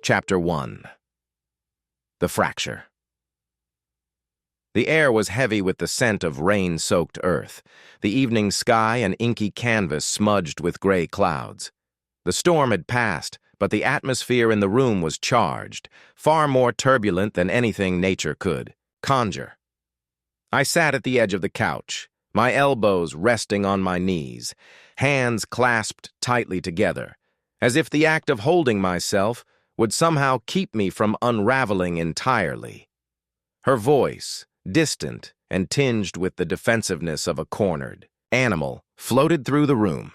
Chapter 1. The Fracture. The air was heavy with the scent of rain-soaked earth, the evening sky an inky canvas smudged with gray clouds. The storm had passed, but the atmosphere in the room was charged, far more turbulent than anything nature could conjure. I sat at the edge of the couch, my elbows resting on my knees, hands clasped tightly together, as if the act of holding myself would somehow keep me from unraveling entirely. Her voice, distant and tinged with the defensiveness of a cornered animal, floated through the room.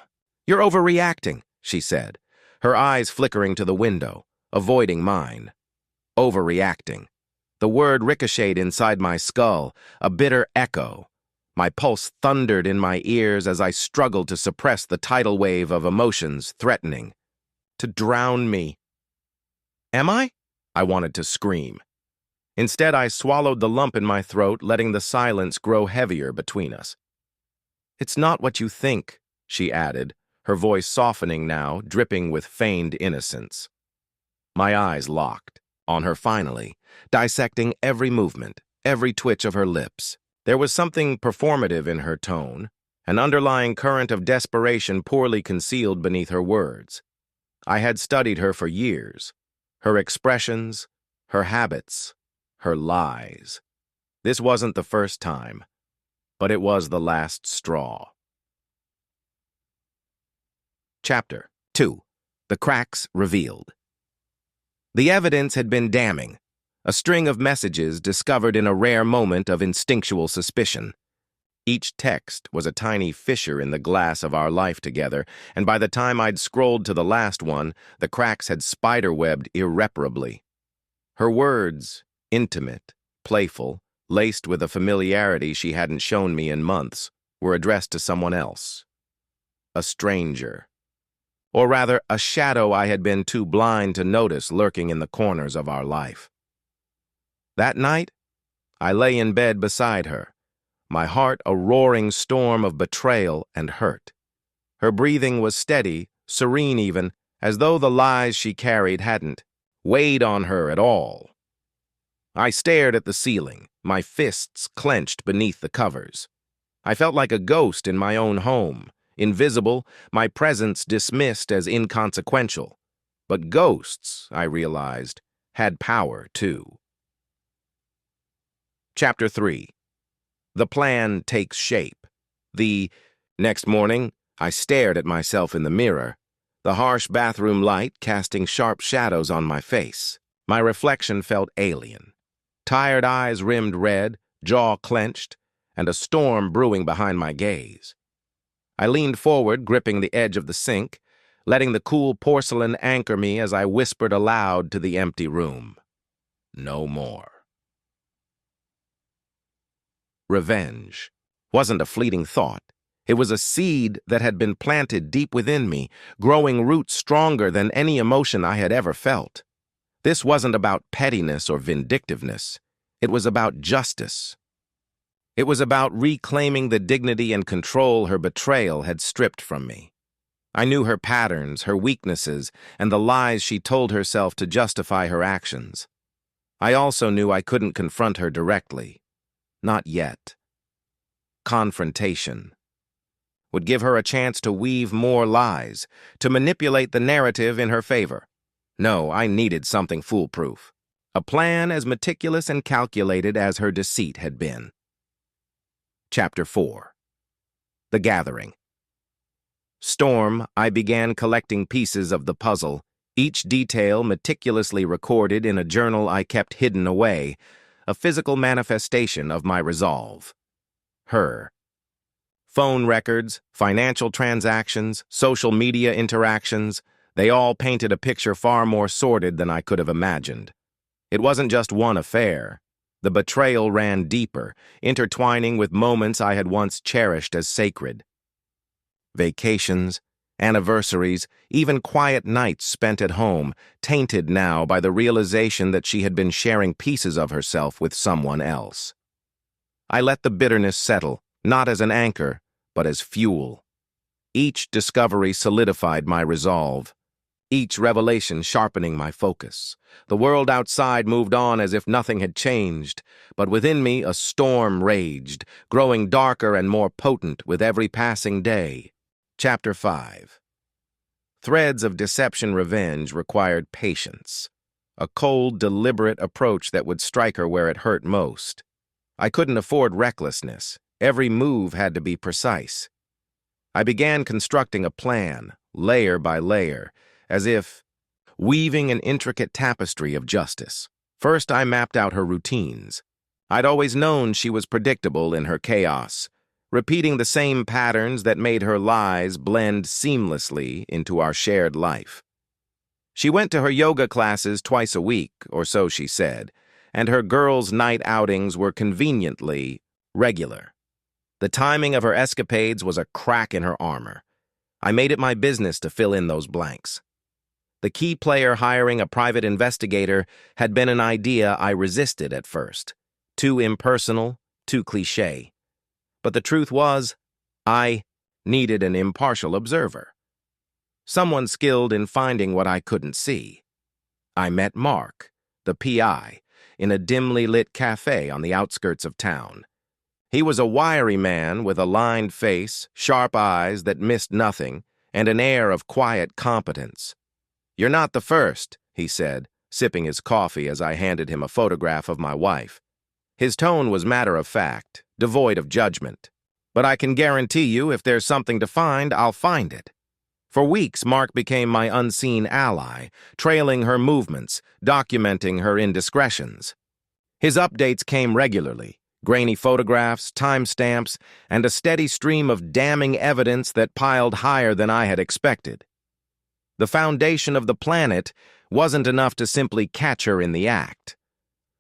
"You're overreacting," she said, her eyes flickering to the window, avoiding mine. Overreacting. The word ricocheted inside my skull, a bitter echo. My pulse thundered in my ears as I struggled to suppress the tidal wave of emotions threatening to drown me. Am I? I wanted to scream. Instead, I swallowed the lump in my throat, letting the silence grow heavier between us. "It's not what you think," she added, her voice softening now, dripping with feigned innocence. My eyes locked on her finally, dissecting every movement, every twitch of her lips. There was something performative in her tone, an underlying current of desperation poorly concealed beneath her words. I had studied her for years. Her expressions, her habits, her lies. This wasn't the first time, but it was the last straw. Chapter 2. The Cracks Revealed. The evidence had been damning, a string of messages discovered in a rare moment of instinctual suspicion. Each text was a tiny fissure in the glass of our life together, and by the time I'd scrolled to the last one, the cracks had spiderwebbed irreparably. Her words, intimate, playful, laced with a familiarity she hadn't shown me in months, were addressed to someone else. A stranger. Or rather, a shadow I had been too blind to notice lurking in the corners of our life. That night, I lay in bed beside her, my heart a roaring storm of betrayal and hurt. Her breathing was steady, serene even, as though the lies she carried hadn't weighed on her at all. I stared at the ceiling, my fists clenched beneath the covers. I felt like a ghost in my own home, invisible, my presence dismissed as inconsequential. But ghosts, I realized, had power too. Chapter 3. The plan takes shape. Next morning, I stared at myself in the mirror, the harsh bathroom light casting sharp shadows on my face. My reflection felt alien. Tired eyes rimmed red, jaw clenched, and a storm brewing behind my gaze. I leaned forward, gripping the edge of the sink, letting the cool porcelain anchor me as I whispered aloud to the empty room. No more. Revenge wasn't a fleeting thought. It was a seed that had been planted deep within me, growing roots stronger than any emotion I had ever felt. This wasn't about pettiness or vindictiveness. It was about justice. It was about reclaiming the dignity and control her betrayal had stripped from me. I knew her patterns, her weaknesses, and the lies she told herself to justify her actions. I also knew I couldn't confront her directly. Not yet. Confrontation would give her a chance to weave more lies, to manipulate the narrative in her favor. No, I needed something foolproof. A plan as meticulous and calculated as her deceit had been. Chapter 4. The Gathering. Storm, I began collecting pieces of the puzzle, each detail meticulously recorded in a journal I kept hidden away, a physical manifestation of my resolve. Her. Phone records, financial transactions, social media interactions, they all painted a picture far more sordid than I could have imagined. It wasn't just one affair. The betrayal ran deeper, intertwining with moments I had once cherished as sacred. Vacations, anniversaries, even quiet nights spent at home, tainted now by the realization that she had been sharing pieces of herself with someone else. I let the bitterness settle, not as an anchor, but as fuel. Each discovery solidified my resolve. each revelation sharpening my focus. The world outside moved on as if nothing had changed, but within me a storm raged, growing darker and more potent with every passing day. Chapter 5. Threads of deception revenge required patience, a cold, deliberate approach that would strike her where it hurt most. I couldn't afford recklessness. Every move had to be precise. I began constructing a plan, layer by layer, as if weaving an intricate tapestry of justice. First, I mapped out her routines. I'd always known she was predictable in her chaos, repeating the same patterns that made her lies blend seamlessly into our shared life. She went to her yoga classes twice a week, or so she said, and her girls' night outings were conveniently regular. The timing of her escapades was a crack in her armor. I made it my business to fill in those blanks. The key player hiring a private investigator had been an idea I resisted at first. Too impersonal, too cliché. But the truth was, I needed an impartial observer. Someone skilled in finding what I couldn't see. I met Mark, the PI, in a dimly lit cafe on the outskirts of town. He was a wiry man with a lined face, sharp eyes that missed nothing, and an air of quiet competence. "You're not the first," he said, sipping his coffee as I handed him a photograph of my wife. His tone was matter-of-fact, devoid of judgment. "But I can guarantee you if there's something to find, I'll find it." For weeks, Mark became my unseen ally, trailing her movements, documenting her indiscretions. His updates came regularly, grainy photographs, timestamps, and a steady stream of damning evidence that piled higher than I had expected. The foundation of the planet wasn't enough to simply catch her in the act.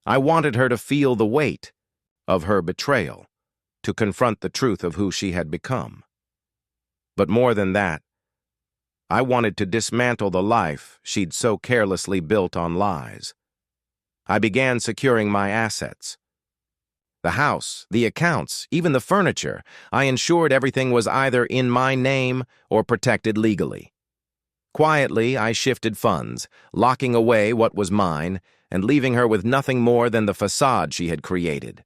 I wanted her to feel the weight of her betrayal, to confront the truth of who she had become. But more than that, I wanted to dismantle the life she'd so carelessly built on lies. I began securing my assets. The house, the accounts, even the furniture. I ensured everything was either in my name or protected legally. Quietly, I shifted funds, locking away what was mine and leaving her with nothing more than the facade she had created.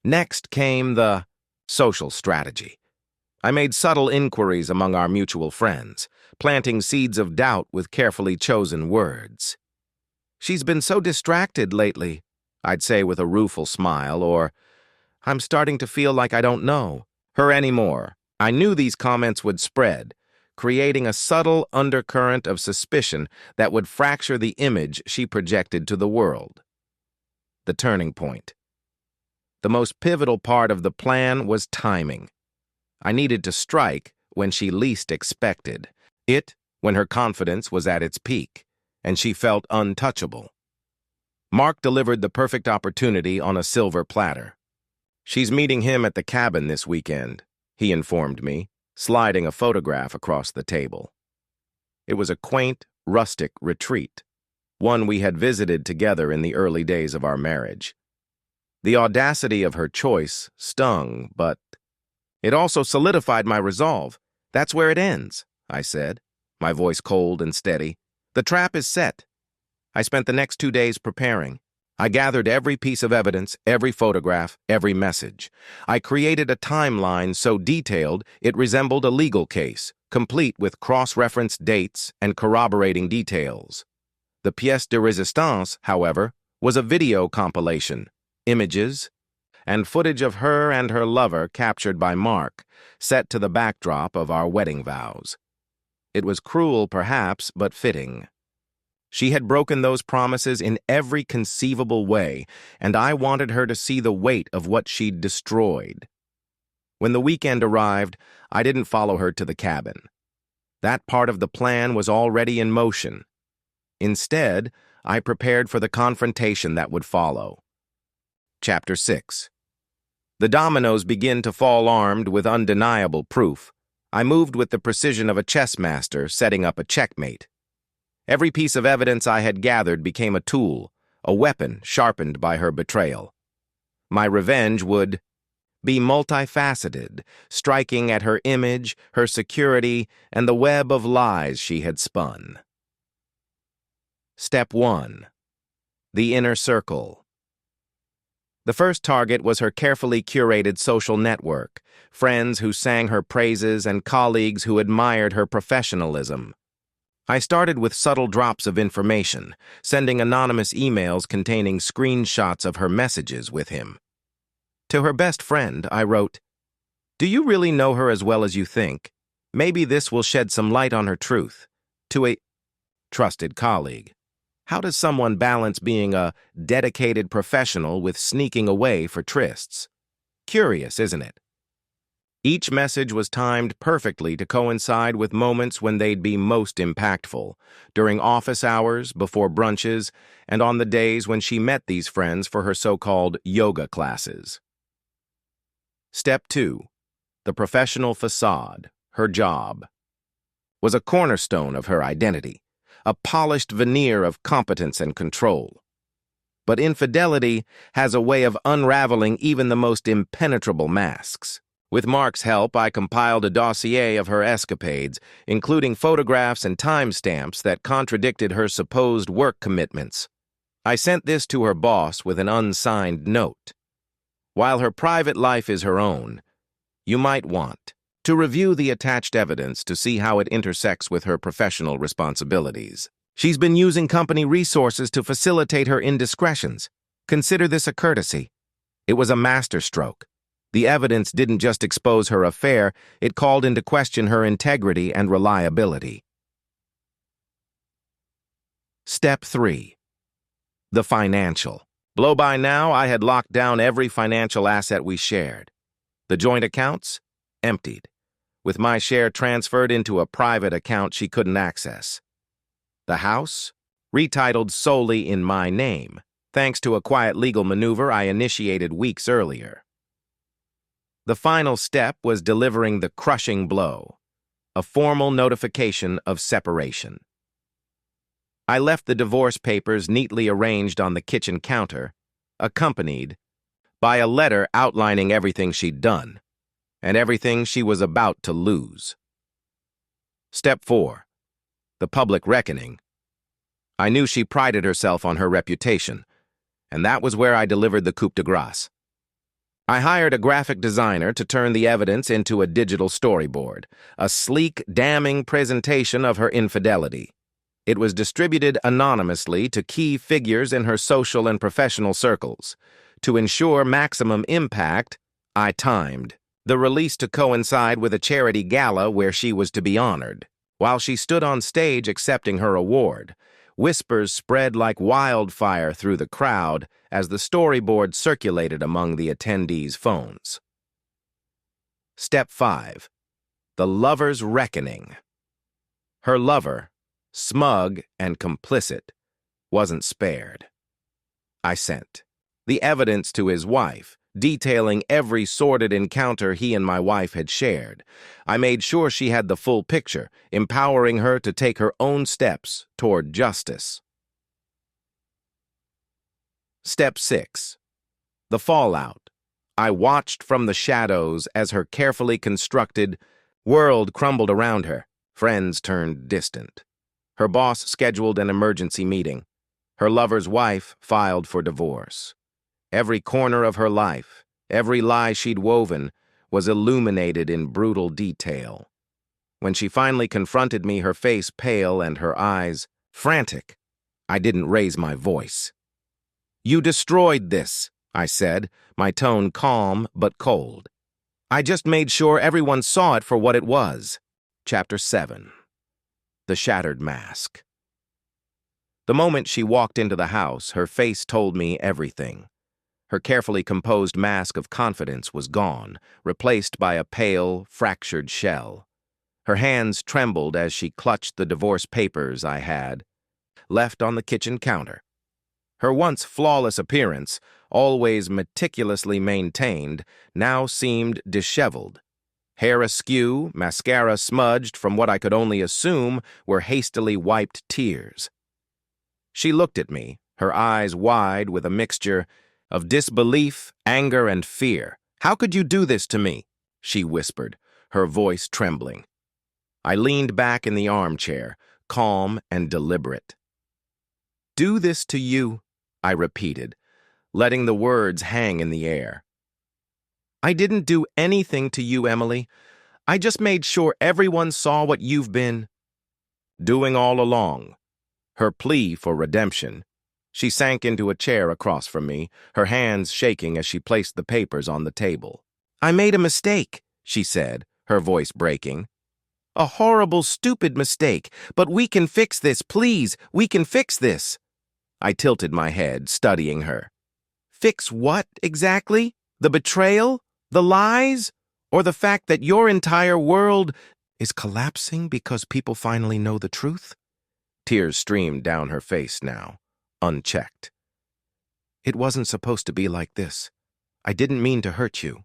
Next came the social strategy. I made subtle inquiries among our mutual friends, planting seeds of doubt with carefully chosen words. "She's been so distracted lately," I'd say with a rueful smile, or, "I'm starting to feel like I don't know her anymore." I knew these comments would spread, creating a subtle undercurrent of suspicion that would fracture the image she projected to the world. The turning point. The most pivotal part of the plan was timing. I needed to strike when she least expected it, when her confidence was at its peak, and she felt untouchable. Mark delivered the perfect opportunity on a silver platter. "She's meeting him at the cabin this weekend," he informed me, sliding a photograph across the table. It was a quaint, rustic retreat, one we had visited together in the early days of our marriage. The audacity of her choice stung, but it also solidified my resolve. "That's where it ends," I said, my voice cold and steady. "The trap is set." I spent the next 2 days preparing. I gathered every piece of evidence, every photograph, every message. I created a timeline so detailed it resembled a legal case, complete with cross-referenced dates and corroborating details. The pièce de résistance, however, was a video compilation, images, and footage of her and her lover captured by Mark, set to the backdrop of our wedding vows. It was cruel, perhaps, but fitting. She had broken those promises in every conceivable way, and I wanted her to see the weight of what she'd destroyed. When the weekend arrived, I didn't follow her to the cabin. That part of the plan was already in motion. Instead, I prepared for the confrontation that would follow. Chapter 6. The dominoes begin to fall armed with undeniable proof. I moved with the precision of a chess master setting up a checkmate. Every piece of evidence I had gathered became a tool, a weapon sharpened by her betrayal. My revenge would be multifaceted, striking at her image, her security, and the web of lies she had spun. Step 1. The inner circle. The first target was her carefully curated social network, friends who sang her praises and colleagues who admired her professionalism. I started with subtle drops of information, sending anonymous emails containing screenshots of her messages with him. To her best friend, I wrote, "Do you really know her as well as you think? Maybe this will shed some light on her truth." To a trusted colleague, how does someone balance being a dedicated professional with sneaking away for trysts? Curious, isn't it? Each message was timed perfectly to coincide with moments when they'd be most impactful, during office hours, before brunches, and on the days when she met these friends for her so-called yoga classes. Step 2. The professional facade, her job, was a cornerstone of her identity, a polished veneer of competence and control. But infidelity has a way of unraveling even the most impenetrable masks. With Mark's help, I compiled a dossier of her escapades, including photographs and timestamps that contradicted her supposed work commitments. I sent this to her boss with an unsigned note. While her private life is her own, you might want to review the attached evidence to see how it intersects with her professional responsibilities. She's been using company resources to facilitate her indiscretions. Consider this a courtesy. It was a masterstroke. The evidence didn't just expose her affair, it called into question her integrity and reliability. Step 3. The financial. Blow by now, I had locked down every financial asset we shared. The joint accounts? Emptied, with my share transferred into a private account she couldn't access. The house? Retitled solely in my name, thanks to a quiet legal maneuver I initiated weeks earlier. The final step was delivering the crushing blow, a formal notification of separation. I left the divorce papers neatly arranged on the kitchen counter, accompanied by a letter outlining everything she'd done and everything she was about to lose. Step 4. The public reckoning. I knew she prided herself on her reputation, and that was where I delivered the coup de grace. I hired a graphic designer to turn the evidence into a digital storyboard, a sleek, damning presentation of her infidelity. It was distributed anonymously to key figures in her social and professional circles. To ensure maximum impact, I timed the release to coincide with a charity gala where she was to be honored. While she stood on stage accepting her award, whispers spread like wildfire through the crowd as the storyboard circulated among the attendees' phones. Step 5. The lover's reckoning. Her lover, smug and complicit, wasn't spared. I sent the evidence to his wife, detailing every sordid encounter he and my wife had shared. I made sure she had the full picture, empowering her to take her own steps toward justice. Step 6. The fallout. I watched from the shadows as her carefully constructed world crumbled around her. Friends turned distant. Her boss scheduled an emergency meeting. Her lover's wife filed for divorce. Every corner of her life, every lie she'd woven, was illuminated in brutal detail. When she finally confronted me, her face pale and her eyes frantic, I didn't raise my voice. "You destroyed this," I said, my tone calm but cold. "I just made sure everyone saw it for what it was." Chapter 7. The Shattered Mask. The moment she walked into the house, her face told me everything. Her carefully composed mask of confidence was gone, replaced by a pale, fractured shell. Her hands trembled as she clutched the divorce papers I had left on the kitchen counter. Her once flawless appearance, always meticulously maintained, now seemed disheveled. Hair askew, mascara smudged from what I could only assume were hastily wiped tears. She looked at me, her eyes wide with a mixture of disbelief, anger, and fear. "How could you do this to me?" she whispered, her voice trembling. I leaned back in the armchair, calm and deliberate. do this to you?" I repeated, letting the words hang in the air. "I didn't do anything to you, Emily. I just made sure everyone saw what you've been doing all along." Her plea for redemption. She sank into a chair across from me, her hands shaking as she placed the papers on the table. "I made a mistake," she said, her voice breaking. "A horrible, stupid mistake. But we can fix this, please. We can fix this." I tilted my head, studying her. "Fix what, exactly? The betrayal? The lies? Or the fact that your entire world is collapsing because people finally know the truth?" Tears streamed down her face now, unchecked. "It wasn't supposed to be like this. I didn't mean to hurt you."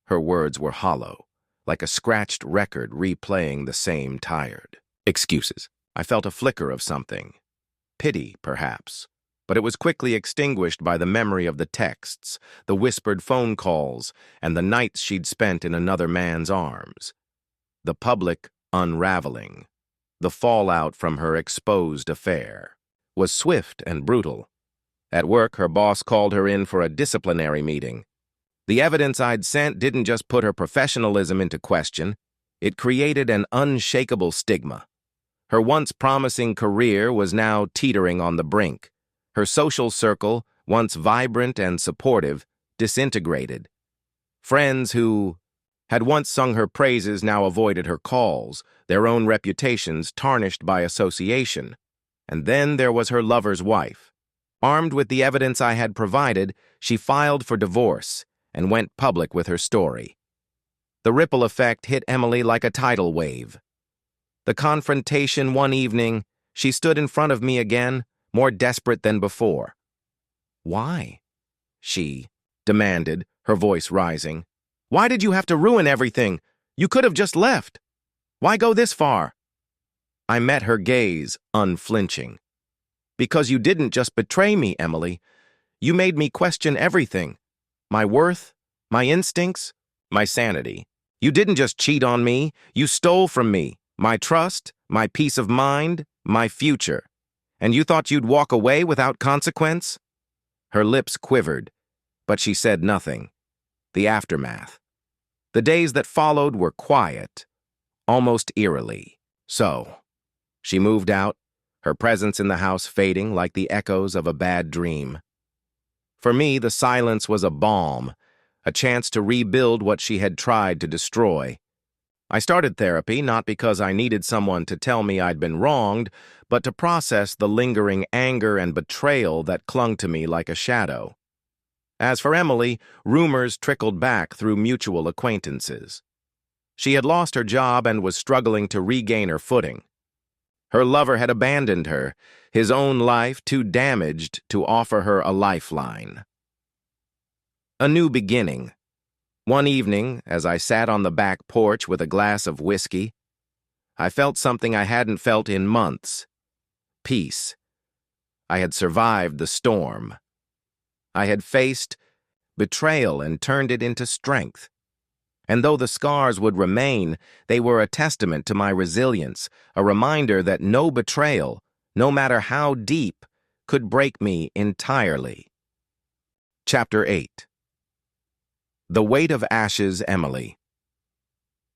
Her words were hollow, like a scratched record replaying the same tired excuses. I felt a flicker of something. Pity, perhaps. But it was quickly extinguished by the memory of the texts, the whispered phone calls, and the nights she'd spent in another man's arms. The public unraveling, the fallout from her exposed affair, was swift and brutal. At work, her boss called her in for a disciplinary meeting. The evidence I'd sent didn't just put her professionalism into question, it created an unshakable stigma. Her once promising career was now teetering on the brink. Her social circle, once vibrant and supportive, disintegrated. Friends who had once sung her praises now avoided her calls, their own reputations tarnished by association. And then there was her lover's wife. Armed with the evidence I had provided, she filed for divorce and went public with her story. The ripple effect hit Emily like a tidal wave. The confrontation one evening, she stood in front of me again, more desperate than before. "Why?" she demanded, her voice rising. "Why did you have to ruin everything? You could have just left. Why go this far?" I met her gaze, unflinching. "Because you didn't just betray me, Emily. You made me question everything. My worth, my instincts, my sanity. You didn't just cheat on me, you stole from me, my trust, my peace of mind, my future. And you thought you'd walk away without consequence?" Her lips quivered, but she said nothing. The aftermath. The days that followed were quiet, almost eerily. So, she moved out, her presence in the house fading like the echoes of a bad dream. For me, the silence was a balm, a chance to rebuild what she had tried to destroy. I started therapy not because I needed someone to tell me I'd been wronged, but to process the lingering anger and betrayal that clung to me like a shadow. As for Emily, rumors trickled back through mutual acquaintances. She had lost her job and was struggling to regain her footing. Her lover had abandoned her, his own life too damaged to offer her a lifeline. A new beginning. One evening, as I sat on the back porch with a glass of whiskey, I felt something I hadn't felt in months. Peace. I had survived the storm. I had faced betrayal and turned it into strength. And though the scars would remain, they were a testament to my resilience, a reminder that no betrayal, no matter how deep, could break me entirely. Chapter 8. The Weight of Ashes, Emily.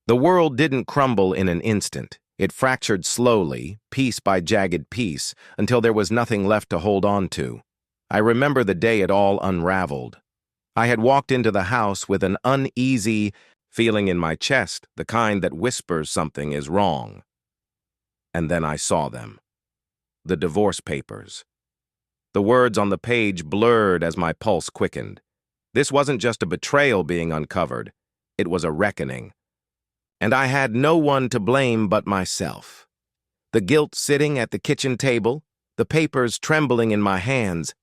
The world didn't crumble in an instant. It fractured slowly, piece by jagged piece, until there was nothing left to hold on to. I remember the day it all unraveled. I had walked into the house with an uneasy feeling in my chest, the kind that whispers something is wrong. And then I saw them. The divorce papers. The words on the page blurred as my pulse quickened. This wasn't just a betrayal being uncovered. It was a reckoning. And I had no one to blame but myself. The guilt sitting at the kitchen table, the papers trembling in my hands.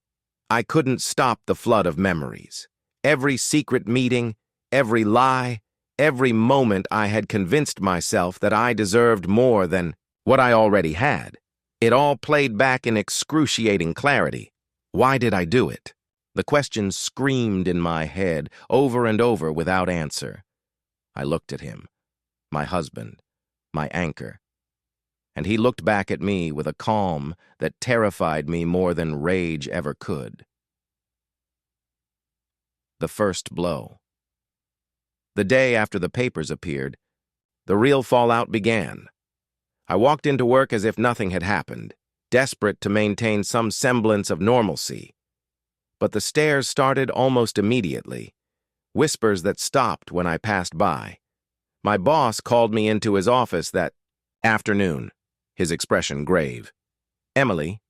I couldn't stop the flood of memories. Every secret meeting, every lie, every moment I had convinced myself that I deserved more than what I already had. It all played back in excruciating clarity. Why did I do it? The question screamed in my head over and over without answer. I looked at him, my husband, my anchor, and he looked back at me with a calm that terrified me more than rage ever could. The first blow. The day after the papers appeared, the real fallout began. I walked into work as if nothing had happened, desperate to maintain some semblance of normalcy. But the stares started almost immediately, whispers that stopped when I passed by. My boss called me into his office that afternoon, his expression grave. "Emily,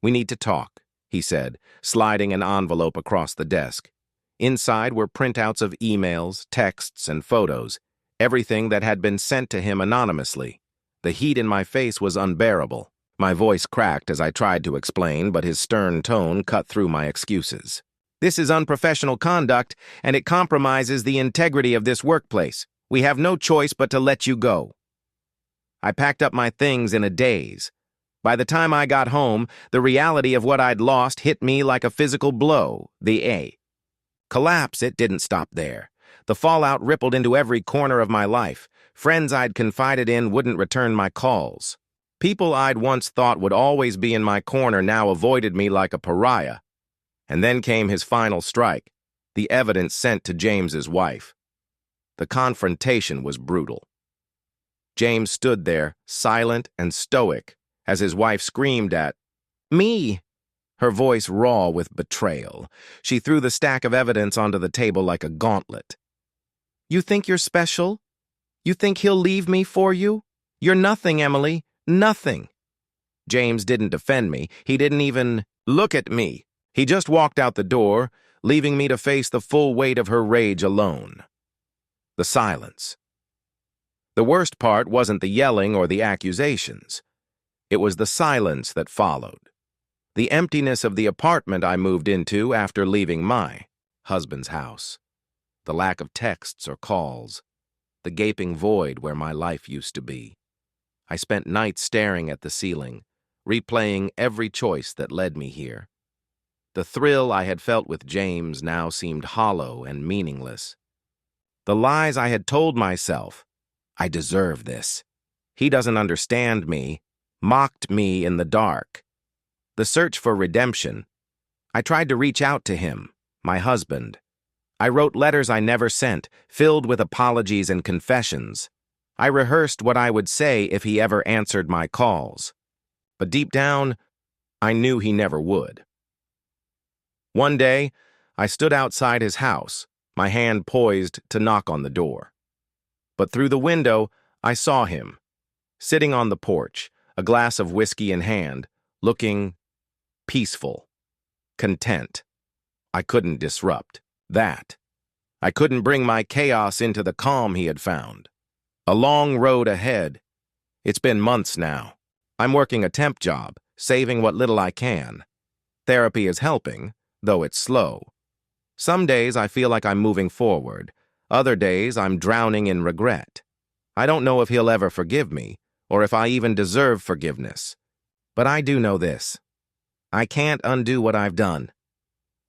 we need to talk," he said, sliding an envelope across the desk. Inside were printouts of emails, texts, and photos, everything that had been sent to him anonymously. The heat in my face was unbearable. My voice cracked as I tried to explain, but his stern tone cut through my excuses. "This is unprofessional conduct, and it compromises the integrity of this workplace. We have no choice but to let you go." I packed up my things in a daze. By the time I got home, the reality of what I'd lost hit me like a physical blow. The collapse, it didn't stop there. The fallout rippled into every corner of my life. Friends I'd confided in wouldn't return my calls. People I'd once thought would always be in my corner now avoided me like a pariah. And then came his final strike, the evidence sent to James's wife. The confrontation was brutal. James stood there, silent and stoic, as his wife screamed at me, her voice raw with betrayal. She threw the stack of evidence onto the table like a gauntlet. "You think you're special? You think he'll leave me for you? You're nothing, Emily, nothing." James didn't defend me. He didn't even look at me. He just walked out the door, leaving me to face the full weight of her rage alone. The silence. The worst part wasn't the yelling or the accusations. It was the silence that followed. The emptiness of the apartment I moved into after leaving my husband's house. The lack of texts or calls. The gaping void where my life used to be. I spent nights staring at the ceiling, replaying every choice that led me here. The thrill I had felt with James now seemed hollow and meaningless. The lies I had told myself, "I deserve this. He doesn't understand me," mocked me in the dark. The search for redemption. I tried to reach out to him, my husband. I wrote letters I never sent, filled with apologies and confessions. I rehearsed what I would say if he ever answered my calls. But deep down, I knew he never would. One day, I stood outside his house, my hand poised to knock on the door. But through the window, I saw him, sitting on the porch, a glass of whiskey in hand, looking peaceful, content. I couldn't disrupt that. I couldn't bring my chaos into the calm he had found. A long road ahead. It's been months now. I'm working a temp job, saving what little I can. Therapy is helping, though it's slow. Some days I feel like I'm moving forward. Other days I'm drowning in regret. I don't know if he'll ever forgive me, or if I even deserve forgiveness. But I do know this. I can't undo what I've done.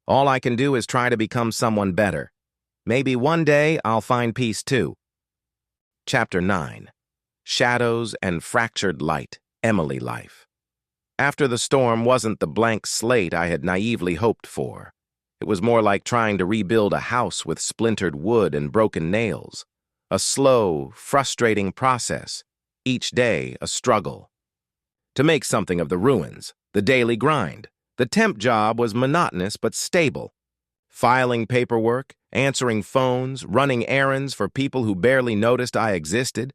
All I can do is try to become someone better. Maybe one day I'll find peace too. Chapter 9. Shadows and Fractured Light, Emily Life. After the storm wasn't the blank slate I had naively hoped for. It was more like trying to rebuild a house with splintered wood and broken nails. A slow, frustrating process, each day a struggle. To make something of the ruins, the daily grind. The temp job was monotonous but stable. Filing paperwork, answering phones, running errands for people who barely noticed I existed.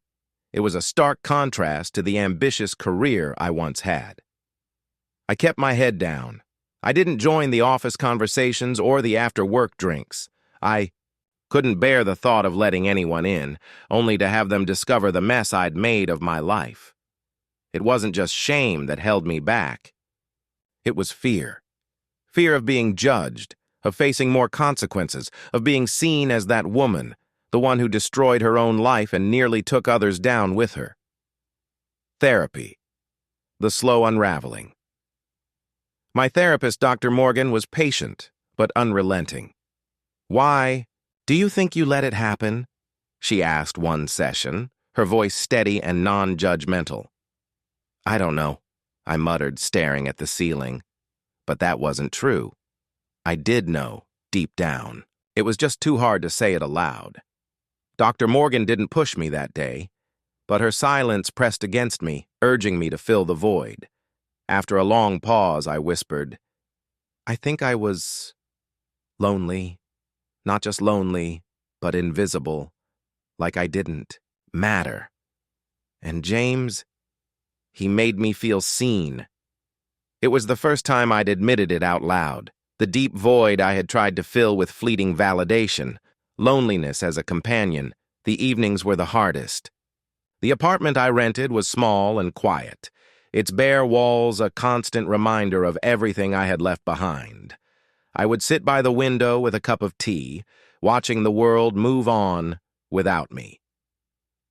It was a stark contrast to the ambitious career I once had. I kept my head down. I didn't join the office conversations or the after-work drinks. I couldn't bear the thought of letting anyone in, only to have them discover the mess I'd made of my life. It wasn't just shame that held me back. It was fear. Fear of being judged, of facing more consequences, of being seen as that woman, the one who destroyed her own life and nearly took others down with her. Therapy. The slow unraveling. My therapist, Dr. Morgan, was patient, but unrelenting. "Why do you think you let it happen?" she asked one session, her voice steady and non-judgmental. I don't know, I muttered, staring at the ceiling. But that wasn't true. I did know, deep down. It was just too hard to say it aloud. Dr. Morgan didn't push me that day, but her silence pressed against me, urging me to fill the void. After a long pause, I whispered, I think I was lonely. Not just lonely, but invisible, like I didn't matter. And James, he made me feel seen. It was the first time I'd admitted it out loud, the deep void I had tried to fill with fleeting validation, loneliness as a companion. The evenings were the hardest. The apartment I rented was small and quiet, its bare walls a constant reminder of everything I had left behind. I would sit by the window with a cup of tea, watching the world move on without me.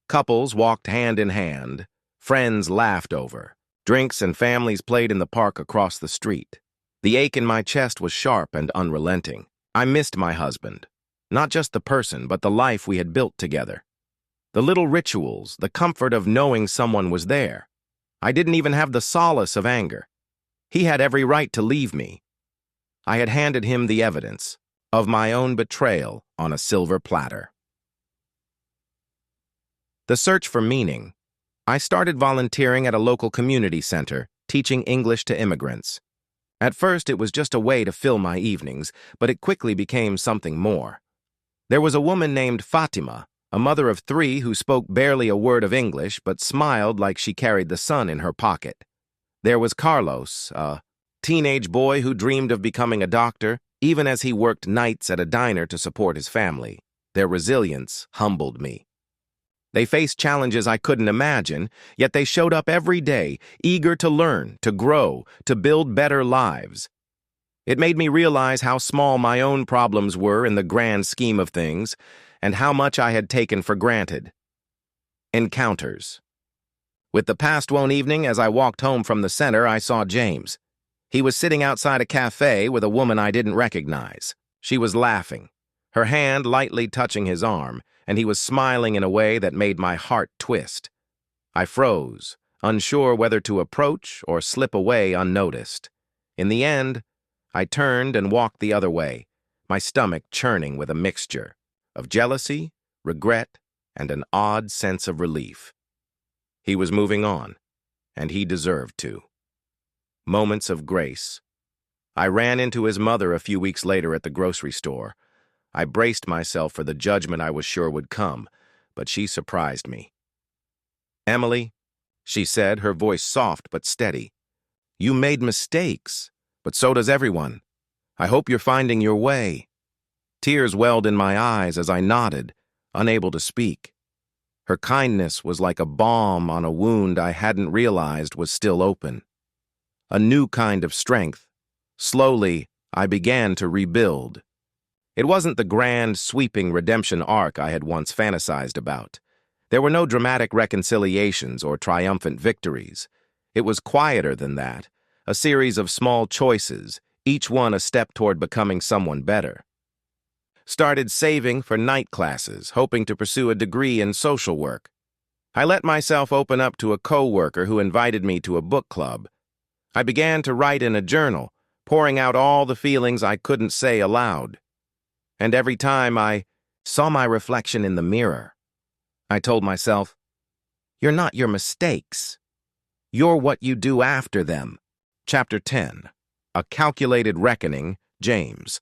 Couples walked hand in hand, friends laughed over, drinks and families played in the park across the street. The ache in my chest was sharp and unrelenting. I missed my husband, not just the person, but the life we had built together. The little rituals, the comfort of knowing someone was there. I didn't even have the solace of anger. He had every right to leave me. I had handed him the evidence of my own betrayal on a silver platter. The search for meaning. I started volunteering at a local community center, teaching English to immigrants. At first, it was just a way to fill my evenings, but it quickly became something more. There was a woman named Fatima, a mother of 3 who spoke barely a word of English but smiled like she carried the sun in her pocket. There was Carlos, a teenage boy who dreamed of becoming a doctor, even as he worked nights at a diner to support his family. Their resilience humbled me. They faced challenges I couldn't imagine, yet they showed up every day, eager to learn, to grow, to build better lives. It made me realize how small my own problems were in the grand scheme of things, and how much I had taken for granted. Encounters. With the past one evening, as I walked home from the center, I saw James. He was sitting outside a cafe with a woman I didn't recognize. She was laughing, her hand lightly touching his arm, and he was smiling in a way that made my heart twist. I froze, unsure whether to approach or slip away unnoticed. In the end, I turned and walked the other way, my stomach churning with a mixture of jealousy, regret, and an odd sense of relief. He was moving on, and he deserved to. Moments of grace. I ran into his mother a few weeks later at the grocery store. I braced myself for the judgment I was sure would come, but she surprised me. "Emily," she said, her voice soft but steady, "you made mistakes, but so does everyone. I hope you're finding your way." Tears welled in my eyes as I nodded, unable to speak. Her kindness was like a balm on a wound I hadn't realized was still open. A new kind of strength. Slowly, I began to rebuild. It wasn't the grand, sweeping redemption arc I had once fantasized about. There were no dramatic reconciliations or triumphant victories. It was quieter than that, a series of small choices, each one a step toward becoming someone better. Started saving for night classes, hoping to pursue a degree in social work. I let myself open up to a coworker who invited me to a book club. I began to write in a journal, pouring out all the feelings I couldn't say aloud. And every time I saw my reflection in the mirror, I told myself, "You're not your mistakes. You're what you do after them." Chapter 10. A Calculated Reckoning, James.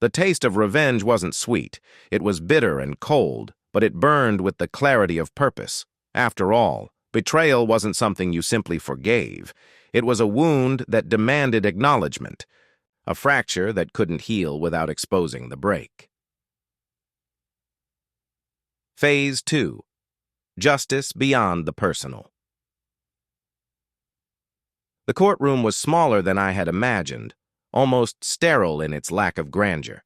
The taste of revenge wasn't sweet. It was bitter and cold, but it burned with the clarity of purpose. After all, betrayal wasn't something you simply forgave. It was a wound that demanded acknowledgement, a fracture that couldn't heal without exposing the break. Phase 2. Justice Beyond the Personal. The courtroom was smaller than I had imagined, almost sterile in its lack of grandeur.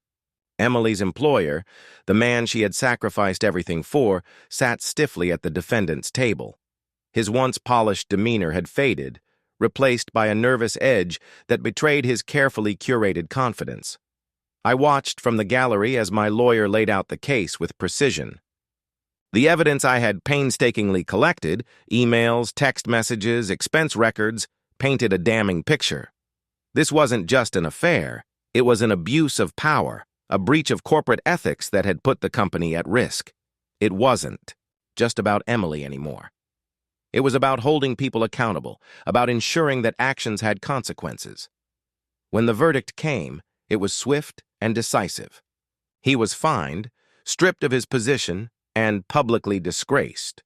Emily's employer, the man she had sacrificed everything for, sat stiffly at the defendant's table. His once polished demeanor had faded, replaced by a nervous edge that betrayed his carefully curated confidence. I watched from the gallery as my lawyer laid out the case with precision. The evidence I had painstakingly collected, emails, text messages, expense records, painted a damning picture. This wasn't just an affair, it was an abuse of power, a breach of corporate ethics that had put the company at risk. It wasn't just about Emily anymore. It was about holding people accountable, about ensuring that actions had consequences. When the verdict came, it was swift and decisive. He was fined, stripped of his position, and publicly disgraced.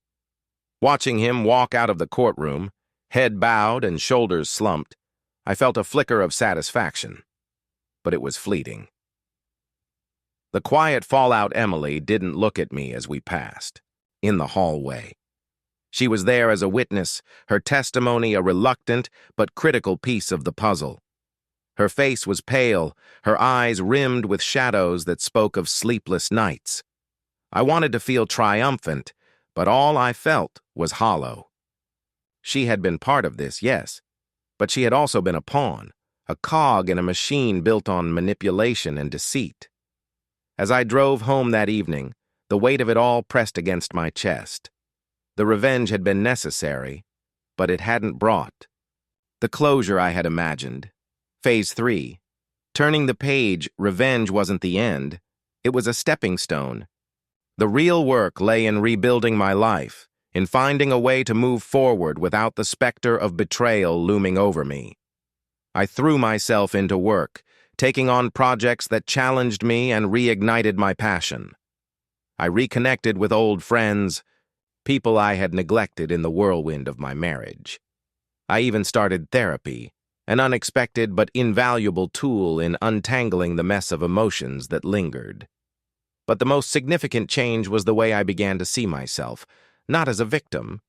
Watching him walk out of the courtroom, head bowed and shoulders slumped, I felt a flicker of satisfaction. But it was fleeting. The quiet fallout Emily didn't look at me as we passed, in the hallway. She was there as a witness, her testimony a reluctant but critical piece of the puzzle. Her face was pale, her eyes rimmed with shadows that spoke of sleepless nights. I wanted to feel triumphant, but all I felt was hollow. She had been part of this, yes, but she had also been a pawn, a cog in a machine built on manipulation and deceit. As I drove home that evening, the weight of it all pressed against my chest. The revenge had been necessary, but it hadn't brought the closure I had imagined. Phase 3. Turning the page, revenge wasn't the end. It was a stepping stone. The real work lay in rebuilding my life, in finding a way to move forward without the specter of betrayal looming over me. I threw myself into work, taking on projects that challenged me and reignited my passion. I reconnected with old friends, people I had neglected in the whirlwind of my marriage. I even started therapy, an unexpected but invaluable tool in untangling the mess of emotions that lingered. But the most significant change was the way I began to see myself, not as a victim,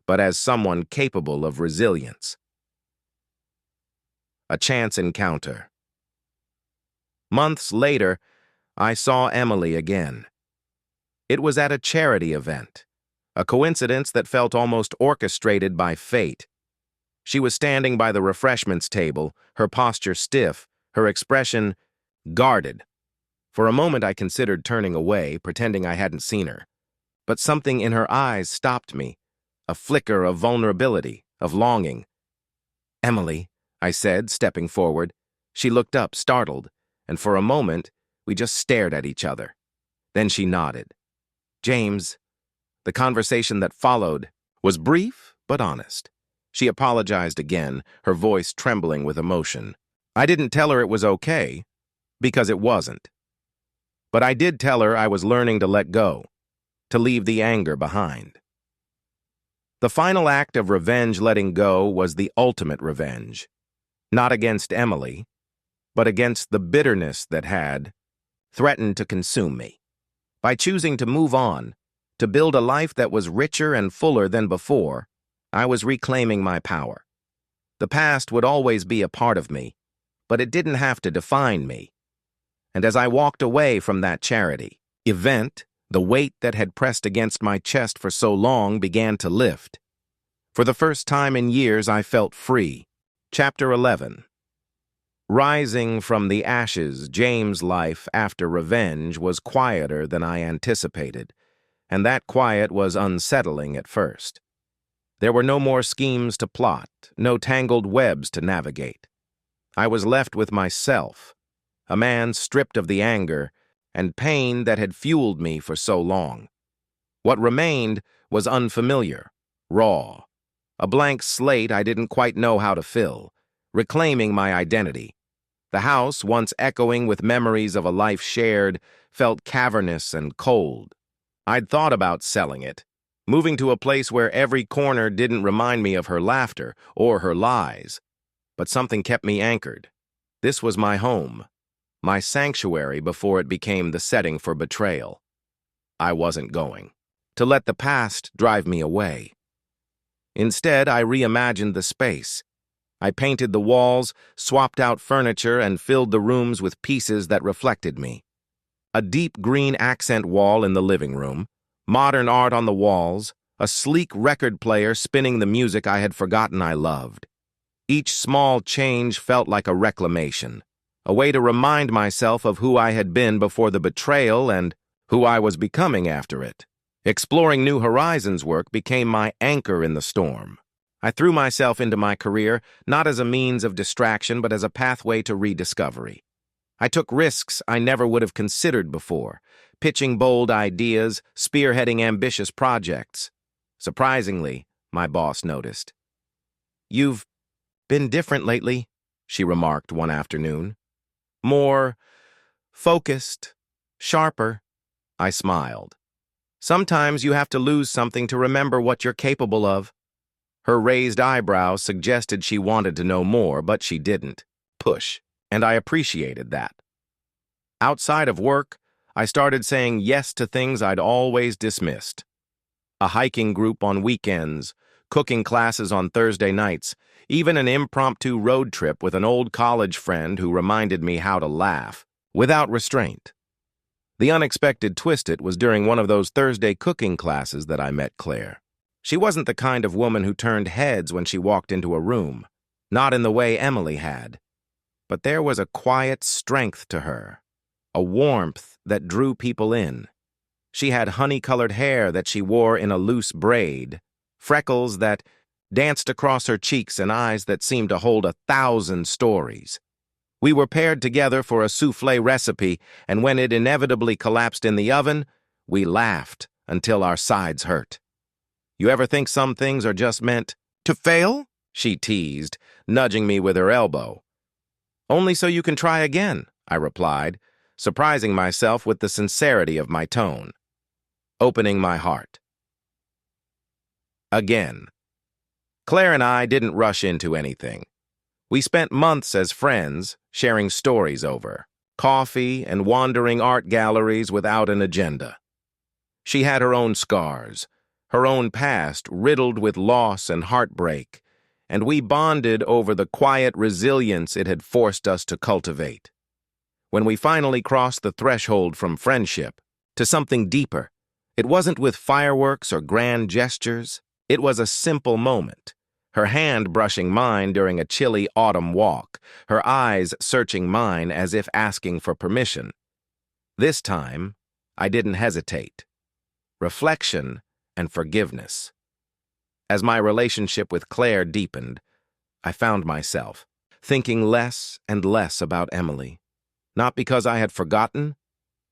but as someone capable of resilience. A chance encounter. Months later, I saw Emily again. It was at a charity event, a coincidence that felt almost orchestrated by fate. She was standing by the refreshments table, her posture stiff, her expression guarded. For a moment I considered turning away, pretending I hadn't seen her. But something in her eyes stopped me, a flicker of vulnerability, of longing. "Emily," I said, stepping forward. She looked up, startled, and for a moment we just stared at each other. Then she nodded. "James." The conversation that followed was brief but honest. She apologized again, her voice trembling with emotion. I didn't tell her it was okay, because it wasn't. But I did tell her I was learning to let go, to leave the anger behind. The final act of revenge letting go was the ultimate revenge, not against Emily, but against the bitterness that had threatened to consume me. By choosing to move on, to build a life that was richer and fuller than before, I was reclaiming my power. The past would always be a part of me, but it didn't have to define me. And as I walked away from that charity event, the weight that had pressed against my chest for so long began to lift. For the first time in years, I felt free. Chapter 11. Rising from the ashes, James' life after revenge was quieter than I anticipated, and that quiet was unsettling at first. There were no more schemes to plot, no tangled webs to navigate. I was left with myself, a man stripped of the anger and pain that had fueled me for so long. What remained was unfamiliar, raw, a blank slate I didn't quite know how to fill, reclaiming my identity. The house, once echoing with memories of a life shared, felt cavernous and cold. I'd thought about selling it, moving to a place where every corner didn't remind me of her laughter or her lies. But something kept me anchored. This was my home, my sanctuary before it became the setting for betrayal. I wasn't going to let the past drive me away. Instead, I reimagined the space. I painted the walls, swapped out furniture, and filled the rooms with pieces that reflected me. A deep green accent wall in the living room, modern art on the walls, a sleek record player spinning the music I had forgotten I loved. Each small change felt like a reclamation, a way to remind myself of who I had been before the betrayal and who I was becoming after it. Exploring new horizons work became my anchor in the storm. I threw myself into my career not as a means of distraction but as a pathway to rediscovery. I took risks I never would have considered before, pitching bold ideas, spearheading ambitious projects. Surprisingly, my boss noticed. "You've been different lately," she remarked one afternoon. "More focused, sharper." I smiled. "Sometimes you have to lose something to remember what you're capable of." Her raised eyebrows suggested she wanted to know more, but she didn't. Push. And I appreciated that. Outside of work, I started saying yes to things I'd always dismissed. A hiking group on weekends, cooking classes on Thursday nights, even an impromptu road trip with an old college friend who reminded me how to laugh, without restraint. The unexpected twist it was during one of those Thursday cooking classes that I met Claire. She wasn't the kind of woman who turned heads when she walked into a room, not in the way Emily had. But there was a quiet strength to her, a warmth that drew people in. She had honey-colored hair that she wore in a loose braid, freckles that danced across her cheeks and eyes that seemed to hold 1,000 stories. We were paired together for a soufflé recipe, and when it inevitably collapsed in the oven, we laughed until our sides hurt. "You ever think some things are just meant to fail?" she teased, nudging me with her elbow. "Only so you can try again," I replied, surprising myself with the sincerity of my tone. Opening my heart. Again. Claire and I didn't rush into anything. We spent months as friends, sharing stories over coffee and wandering art galleries without an agenda. She had her own scars, her own past riddled with loss and heartbreak, and we bonded over the quiet resilience it had forced us to cultivate. When we finally crossed the threshold from friendship to something deeper, it wasn't with fireworks or grand gestures. It was a simple moment. Her hand brushing mine during a chilly autumn walk, her eyes searching mine as if asking for permission. This time, I didn't hesitate. Reflection and forgiveness. As my relationship with Claire deepened, I found myself thinking less and less about Emily. Not because I had forgotten,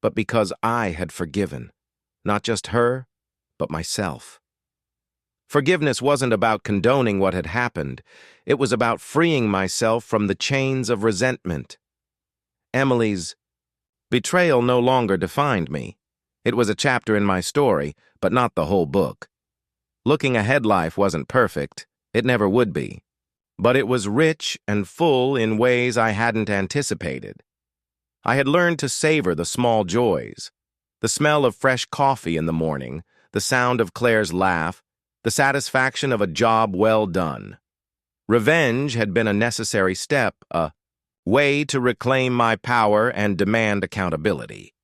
but because I had forgiven. Not just her, but myself. Forgiveness wasn't about condoning what had happened. It was about freeing myself from the chains of resentment. Emily's betrayal no longer defined me. It was a chapter in my story, but not the whole book. Looking ahead, life wasn't perfect. It never would be. But it was rich and full in ways I hadn't anticipated. I had learned to savor the small joys. The smell of fresh coffee in the morning, the sound of Claire's laugh, the satisfaction of a job well done. Revenge had been a necessary step, a way to reclaim my power and demand accountability.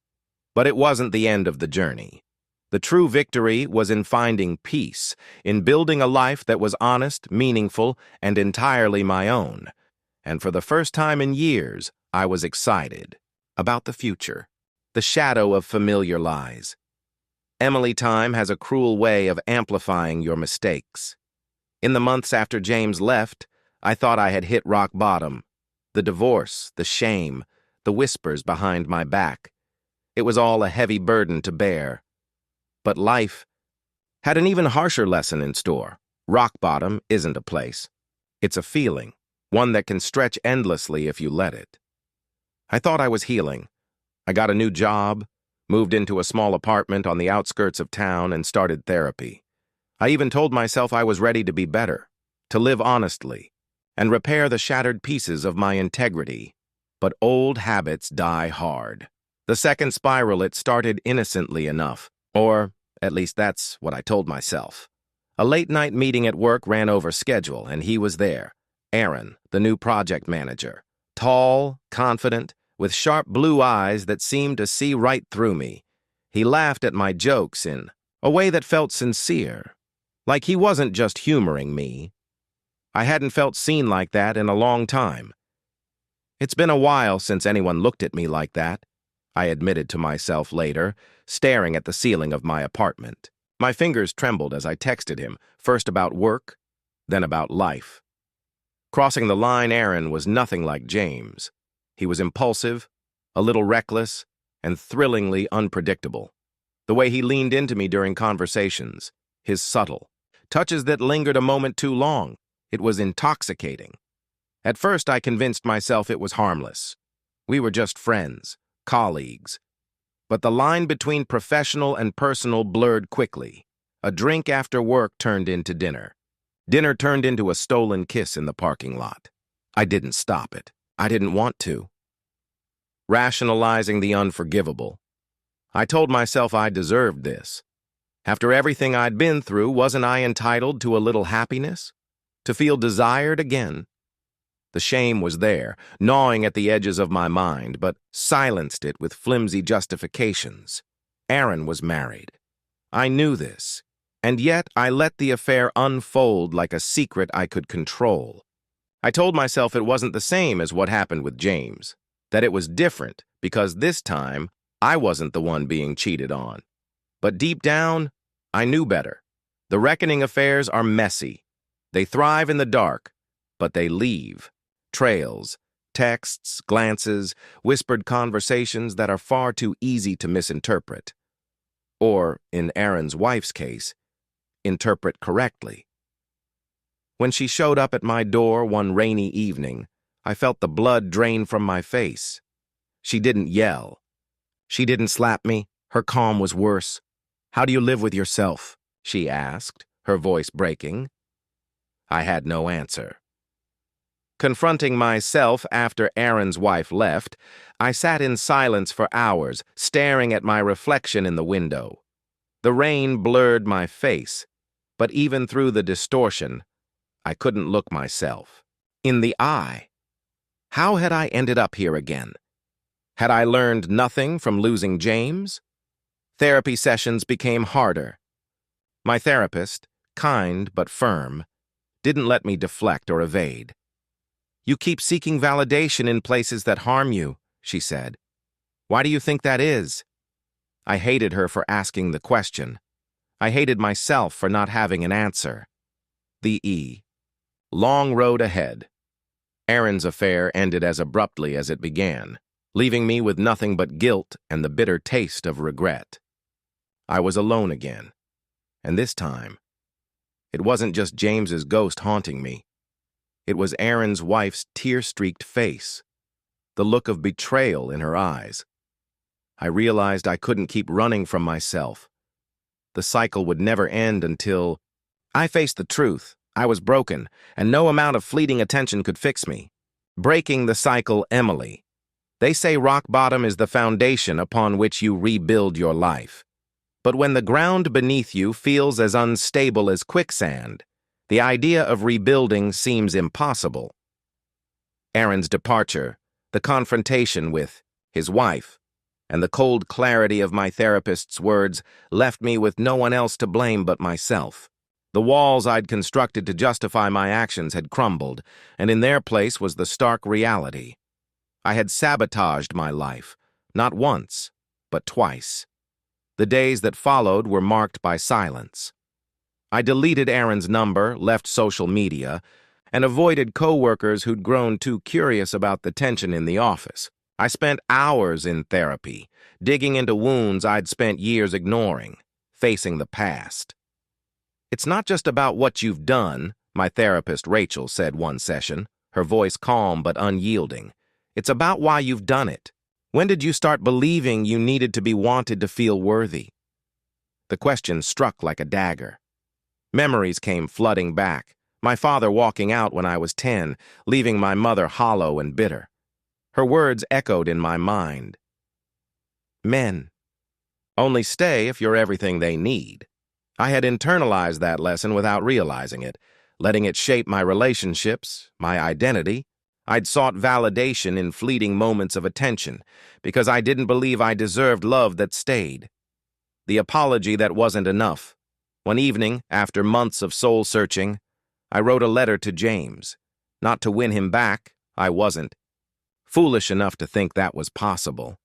But it wasn't the end of the journey. The true victory was in finding peace, in building a life that was honest, meaningful, and entirely my own. And for the first time in years, I was excited about the future, the shadow of familiar lies. Emily time has a cruel way of amplifying your mistakes. In the months after James left, I thought I had hit rock bottom. The divorce, the shame, the whispers behind my back. It was all a heavy burden to bear. But life had an even harsher lesson in store. Rock bottom isn't a place. It's a feeling, one that can stretch endlessly if you let it. I thought I was healing. I got a new job, moved into a small apartment on the outskirts of town, and started therapy. I even told myself I was ready to be better, to live honestly, and repair the shattered pieces of my integrity. But old habits die hard. The second spiral, it started innocently enough. Or, at least that's what I told myself. A late-night meeting at work ran over schedule, and he was there. Aaron, the new project manager. Tall, confident, with sharp blue eyes that seemed to see right through me. He laughed at my jokes in a way that felt sincere, like he wasn't just humoring me. I hadn't felt seen like that in a long time. It's been a while since anyone looked at me like that, I admitted to myself later, staring at the ceiling of my apartment. My fingers trembled as I texted him, first about work, then about life. Crossing the line, Aaron was nothing like James. He was impulsive, a little reckless, and thrillingly unpredictable. The way he leaned into me during conversations, his subtle touches that lingered a moment too long, it was intoxicating. At first, I convinced myself it was harmless. We were just friends, colleagues. But the line between professional and personal blurred quickly. A drink after work turned into dinner. Dinner turned into a stolen kiss in the parking lot. I didn't stop it. I didn't want to. Rationalizing the unforgivable. I told myself I deserved this. After everything I'd been through, wasn't I entitled to a little happiness? To feel desired again? The shame was there, gnawing at the edges of my mind, but silenced it with flimsy justifications. Aaron was married. I knew this, and yet I let the affair unfold like a secret I could control. I told myself it wasn't the same as what happened with James, that it was different because this time I wasn't the one being cheated on. But deep down, I knew better. The reckoning affairs are messy. They thrive in the dark, but they leave. Trails, texts, glances, whispered conversations that are far too easy to misinterpret. Or, in Aaron's wife's case, interpret correctly. When she showed up at my door one rainy evening, I felt the blood drain from my face. She didn't yell. She didn't slap me. Her calm was worse. "How do you live with yourself?" she asked, her voice breaking. I had no answer. Confronting myself after Aaron's wife left, I sat in silence for hours, staring at my reflection in the window. The rain blurred my face, but even through the distortion, I couldn't look myself in the eye. How had I ended up here again? Had I learned nothing from losing James? Therapy sessions became harder. My therapist, kind but firm, didn't let me deflect or evade. "You keep seeking validation in places that harm you," she said. "Why do you think that is?" I hated her for asking the question. I hated myself for not having an answer. The long road ahead. Aaron's affair ended as abruptly as it began, leaving me with nothing but guilt and the bitter taste of regret. I was alone again, and this time, it wasn't just James's ghost haunting me. It was Aaron's wife's tear-streaked face, the look of betrayal in her eyes. I realized I couldn't keep running from myself. The cycle would never end until I faced the truth. I was broken, and no amount of fleeting attention could fix me. Breaking the cycle, Emily. They say rock bottom is the foundation upon which you rebuild your life. But when the ground beneath you feels as unstable as quicksand, the idea of rebuilding seems impossible. Aaron's departure, the confrontation with his wife, and the cold clarity of my therapist's words left me with no one else to blame but myself. The walls I'd constructed to justify my actions had crumbled, and in their place was the stark reality. I had sabotaged my life, not once, but twice. The days that followed were marked by silence. I deleted Aaron's number, left social media, and avoided coworkers who'd grown too curious about the tension in the office. I spent hours in therapy, digging into wounds I'd spent years ignoring, facing the past. "It's not just about what you've done," my therapist Rachel said one session, her voice calm but unyielding. "It's about why you've done it. When did you start believing you needed to be wanted to feel worthy?" The question struck like a dagger. Memories came flooding back. My father walking out when I was 10, leaving my mother hollow and bitter. Her words echoed in my mind. "Men only stay if you're everything they need." I had internalized that lesson without realizing it, letting it shape my relationships, my identity. I'd sought validation in fleeting moments of attention because I didn't believe I deserved love that stayed. The apology that wasn't enough. One evening, after months of soul-searching, I wrote a letter to James. Not to win him back, I wasn't. Foolish enough to think that was possible.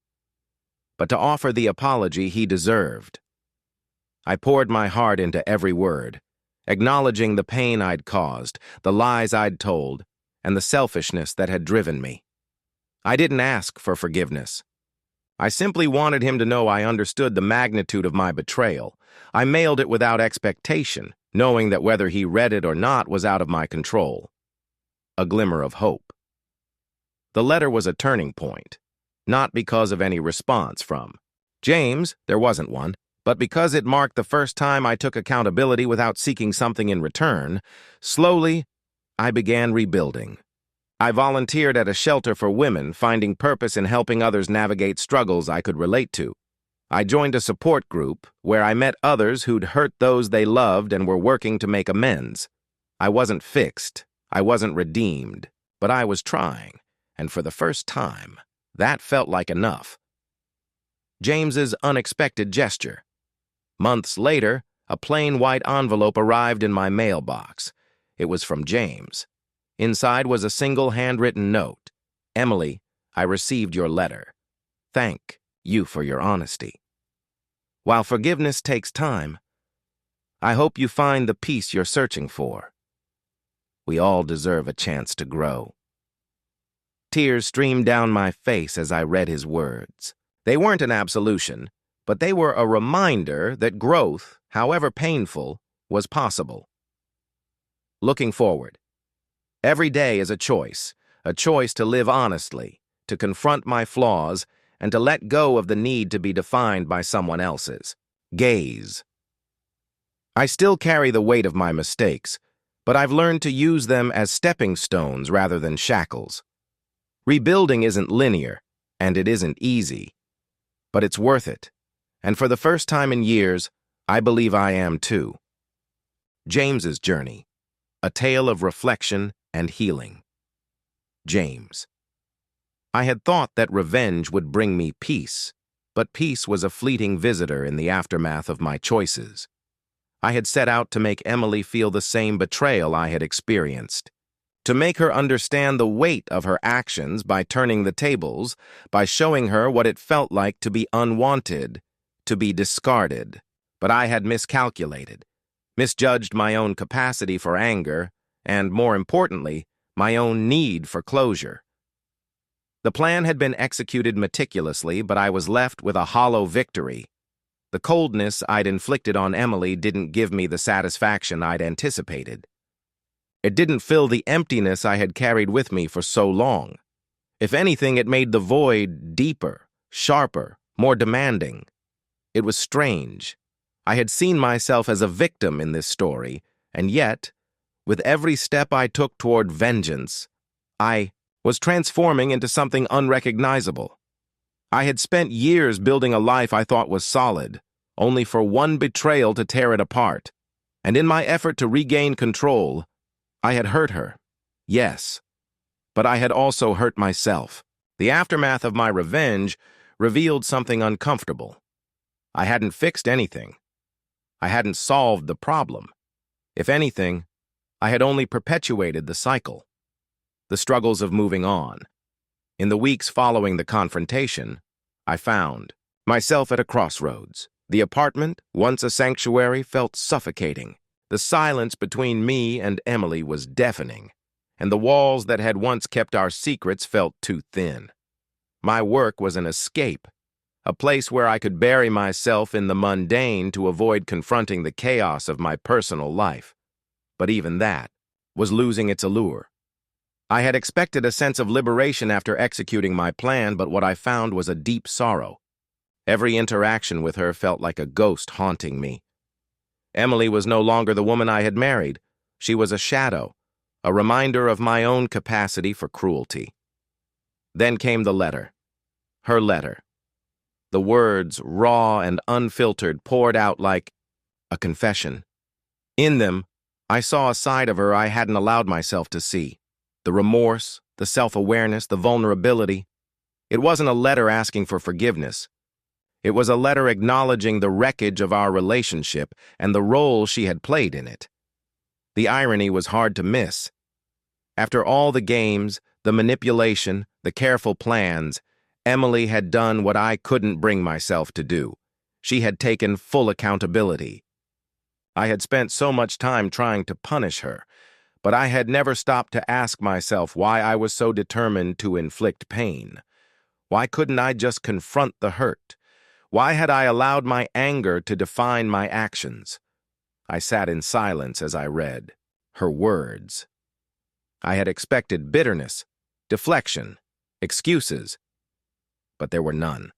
But to offer the apology he deserved. I poured my heart into every word, acknowledging the pain I'd caused, the lies I'd told, and the selfishness that had driven me. I didn't ask for forgiveness. I simply wanted him to know I understood the magnitude of my betrayal. I mailed it without expectation, knowing that whether he read it or not was out of my control. A glimmer of hope. The letter was a turning point, not because of any response from James, there wasn't one, but because it marked the first time I took accountability without seeking something in return. Slowly, I began rebuilding. I volunteered at a shelter for women, finding purpose in helping others navigate struggles I could relate to. I joined a support group where I met others who'd hurt those they loved and were working to make amends. I wasn't fixed, I wasn't redeemed, but I was trying, and for the first time, that felt like enough. James's unexpected gesture. Months later, a plain white envelope arrived in my mailbox. It was from James. Inside was a single handwritten note. Emily, I received your letter. Thank you for your honesty. While forgiveness takes time, I hope you find the peace you're searching for. We all deserve a chance to grow. Tears streamed down my face as I read his words. They weren't an absolution, but they were a reminder that growth, however painful, was possible. Looking forward. Every day is a choice to live honestly, to confront my flaws, and to let go of the need to be defined by someone else's gaze. I still carry the weight of my mistakes, but I've learned to use them as stepping stones rather than shackles. Rebuilding isn't linear, and it isn't easy, but it's worth it. And for the first time in years, I believe I am too. James's journey, a tale of reflection and healing. James. I had thought that revenge would bring me peace, but peace was a fleeting visitor in the aftermath of my choices. I had set out to make Emily feel the same betrayal I had experienced, to make her understand the weight of her actions by turning the tables, by showing her what it felt like to be unwanted, to be discarded. But I had miscalculated, misjudged my own capacity for anger, and, more importantly, my own need for closure. The plan had been executed meticulously, but I was left with a hollow victory. The coldness I'd inflicted on Emily didn't give me the satisfaction I'd anticipated. It didn't fill the emptiness I had carried with me for so long. If anything, it made the void deeper, sharper, more demanding. It was strange. I had seen myself as a victim in this story, and yet, with every step I took toward vengeance, I was transforming into something unrecognizable. I had spent years building a life I thought was solid, only for one betrayal to tear it apart. And in my effort to regain control, I had hurt her. Yes, but I had also hurt myself. The aftermath of my revenge revealed something uncomfortable. I hadn't fixed anything. I hadn't solved the problem. If anything, I had only perpetuated the cycle. The struggles of moving on. In the weeks following the confrontation, I found myself at a crossroads. The apartment, once a sanctuary, felt suffocating. The silence between me and Emily was deafening, and the walls that had once kept our secrets felt too thin. My work was an escape, a place where I could bury myself in the mundane to avoid confronting the chaos of my personal life. But even that was losing its allure. I had expected a sense of liberation after executing my plan, but what I found was a deep sorrow. Every interaction with her felt like a ghost haunting me. Emily was no longer the woman I had married. She was a shadow, a reminder of my own capacity for cruelty. Then came the letter. Her letter. The words, raw and unfiltered, poured out like a confession. In them, I saw a side of her I hadn't allowed myself to see. The remorse, the self-awareness, the vulnerability. It wasn't a letter asking for forgiveness. It was a letter acknowledging the wreckage of our relationship and the role she had played in it. The irony was hard to miss. After all the games, the manipulation, the careful plans, Emily had done what I couldn't bring myself to do. She had taken full accountability. I had spent so much time trying to punish her, but I had never stopped to ask myself why I was so determined to inflict pain. Why couldn't I just confront the hurt? Why had I allowed my anger to define my actions? I sat in silence as I read her words. I had expected bitterness, deflection, excuses, but there were none.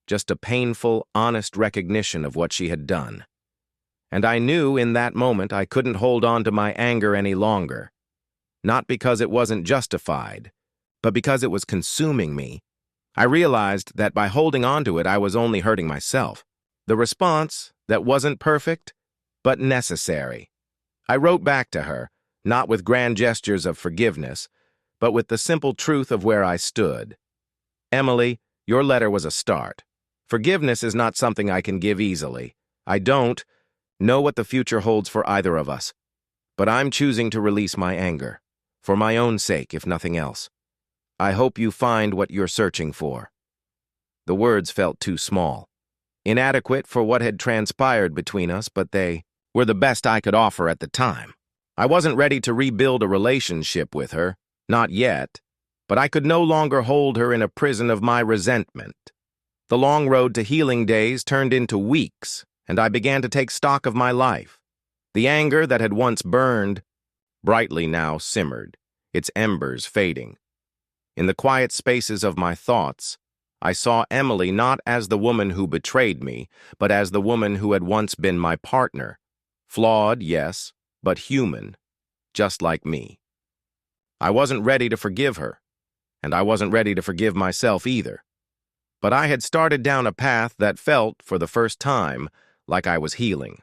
Just a painful, honest recognition of what she had done. And I knew in that moment I couldn't hold on to my anger any longer. Not because it wasn't justified, but because it was consuming me. I realized that by holding on to it, I was only hurting myself. The response, that wasn't perfect, but necessary. I wrote back to her, not with grand gestures of forgiveness, but with the simple truth of where I stood. Emily, your letter was a start. Forgiveness is not something I can give easily. I don't know what the future holds for either of us, but I'm choosing to release my anger, for my own sake, if nothing else. I hope you find what you're searching for. The words felt too small, inadequate for what had transpired between us, but they were the best I could offer at the time. I wasn't ready to rebuild a relationship with her, not yet, but I could no longer hold her in a prison of my resentment. The long road to healing days turned into weeks, and I began to take stock of my life. The anger that had once burned brightly now simmered, its embers fading. In the quiet spaces of my thoughts, I saw Emily not as the woman who betrayed me, but as the woman who had once been my partner. Flawed, yes, but human, just like me. I wasn't ready to forgive her, and I wasn't ready to forgive myself either. But I had started down a path that felt, for the first time, like I was healing.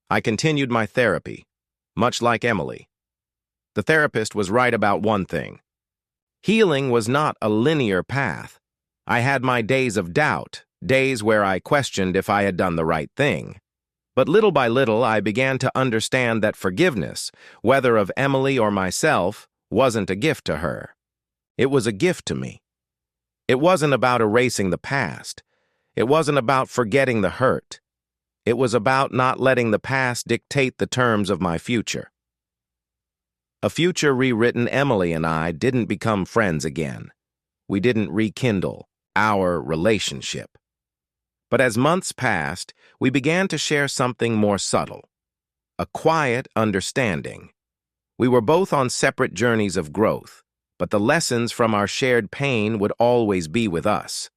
I continued my therapy, much like Emily. The therapist was right about one thing. Healing was not a linear path. I had my days of doubt, days where I questioned if I had done the right thing. But little by little, I began to understand that forgiveness, whether of Emily or myself, wasn't a gift to her. It was a gift to me. It wasn't about erasing the past. It wasn't about forgetting the hurt. It was about not letting the past dictate the terms of my future. A future rewritten. Emily and I didn't become friends again. We didn't rekindle our relationship. But as months passed, we began to share something more subtle, a quiet understanding. We were both on separate journeys of growth, but the lessons from our shared pain would always be with us.